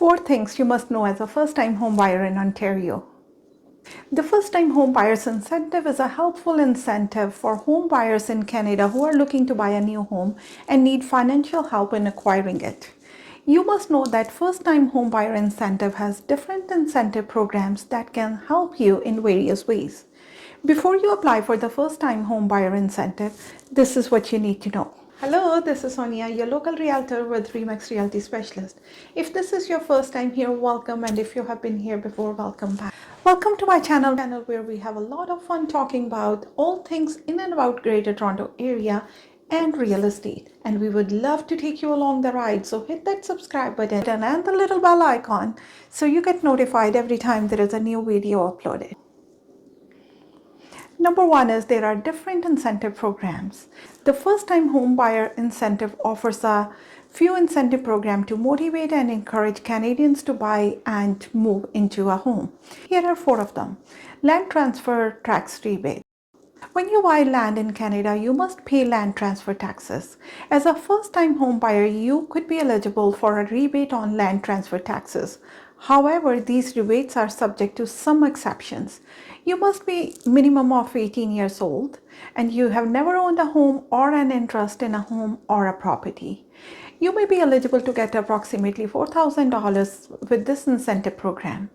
4 things you must know as a first-time home buyer in Ontario. The first-time home buyers incentive is a helpful incentive for home buyers in Canada who are looking to buy a new home and need financial help in acquiring it. You must know that first-time home buyer incentive has different incentive programs that can help you in various ways. Before you apply for the first-time home buyer incentive, this is what you need to know. Hello, this is Sonia, your local realtor with Remax Realty Specialist. If this is your first time here, welcome, and if you have been here before, welcome back. Welcome to my channel where we have a lot of fun talking about all things in and about Greater Toronto area and real estate. And we would love to take you along the ride. So hit that subscribe button and the little bell icon so you get notified every time there is a new video uploaded. Number 1 is there are different incentive programs. The first-time home buyer incentive offers a few incentive programs to motivate and encourage Canadians to buy and move into a home. Here are 4 of them. Land transfer tax rebate. When you buy land in Canada, you must pay land transfer taxes. As a first-time home buyer, you could be eligible for a rebate on land transfer taxes. However, these rebates are subject to some exceptions. You must be minimum of 18 years old and you have never owned a home or an interest in a home or a property. You may be eligible to get approximately $4,000 with this incentive program.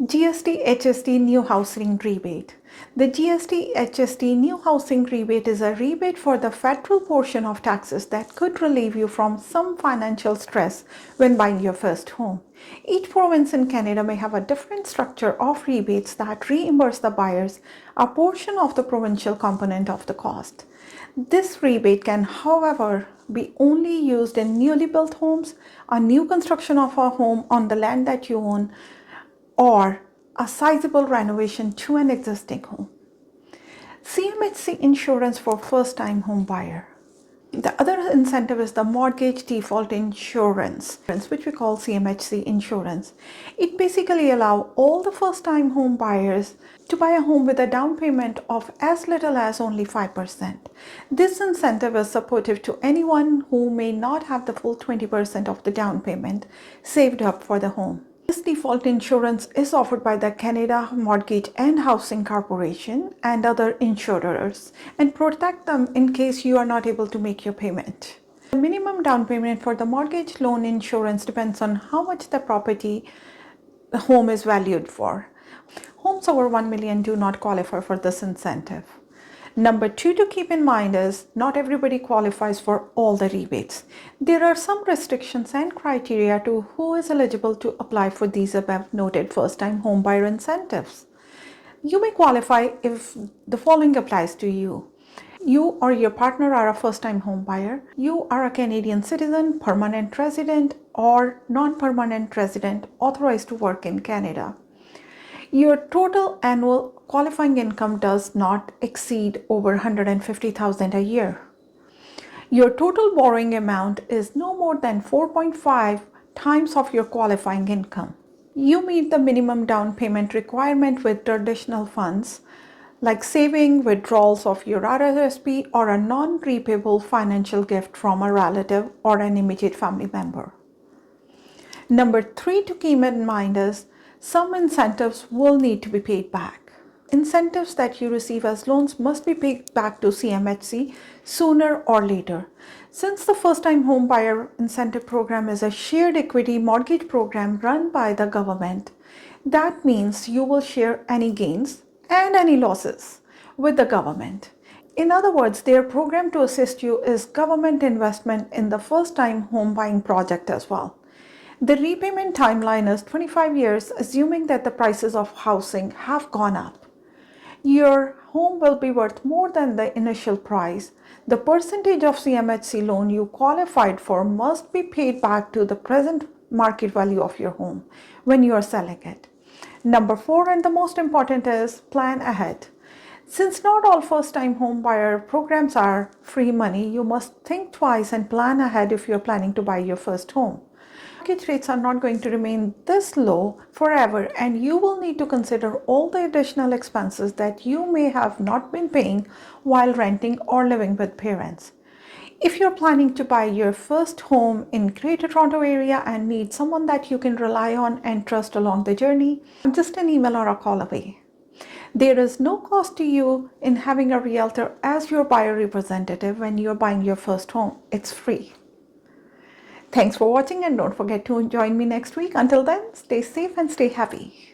GST HST New Housing Rebate. The GST HST New Housing Rebate is a rebate for the federal portion of taxes that could relieve you from some financial stress when buying your first home. Each province in Canada may have a different structure of rebates that reimburse the buyers a portion of the provincial component of the cost. This rebate can, however, be only used in newly built homes, a new construction of a home on the land that you own, or a sizable renovation to an existing home. CMHC insurance for first-time home buyer. The other incentive is the mortgage default insurance, which we call CMHC insurance. It basically allows all the first-time home buyers to buy a home with a down payment of as little as only 5%. This incentive is supportive to anyone who may not have the full 20% of the down payment saved up for the home. This default insurance is offered by the Canada Mortgage and Housing Corporation and other insurers and protect them in case you are not able to make your payment. The minimum down payment for the mortgage loan insurance depends on how much the property the home is valued for. Homes over $1 million do not qualify for this incentive. Number 2 to keep in mind is not everybody qualifies for all the rebates. There are some restrictions and criteria to who is eligible to apply for these above noted first-time homebuyer incentives. You may qualify if the following applies to you. You or your partner are a first-time homebuyer. You are a Canadian citizen, permanent resident, or non-permanent resident authorized to work in Canada. Your total annual qualifying income does not exceed over $150,000 a year. Your total borrowing amount is no more than 4.5 times of your qualifying income. You meet the minimum down payment requirement with traditional funds like saving, withdrawals of your RRSP, or a non-repayable financial gift from a relative or an immediate family member. Number 3 to keep in mind is some incentives will need to be paid back. Incentives that you receive as loans must be paid back to CMHC sooner or later. Since the first-time home buyer incentive program is a shared equity mortgage program run by the government, that means you will share any gains and any losses with the government. In other words, their program to assist you is government investment in the first-time home buying project as well. The repayment timeline is 25 years, assuming that the prices of housing have gone up. Your home will be worth more than the initial price. The percentage of CMHC loan you qualified for must be paid back to the present market value of your home when you are selling it. Number 4, and the most important, is plan ahead. Since not all first-time home buyer programs are free money, you must think twice and plan ahead if you're planning to buy your first home. Mortgage rates are not going to remain this low forever, and you will need to consider all the additional expenses that you may have not been paying while renting or living with parents. If you're planning to buy your first home in Greater Toronto area and need someone that you can rely on and trust along the journey, I'm just an email or a call away. There is no cost to you in having a realtor as your buyer representative when you're buying your first home. It's free. Thanks for watching and don't forget to join me next week. Until then, stay safe and stay happy.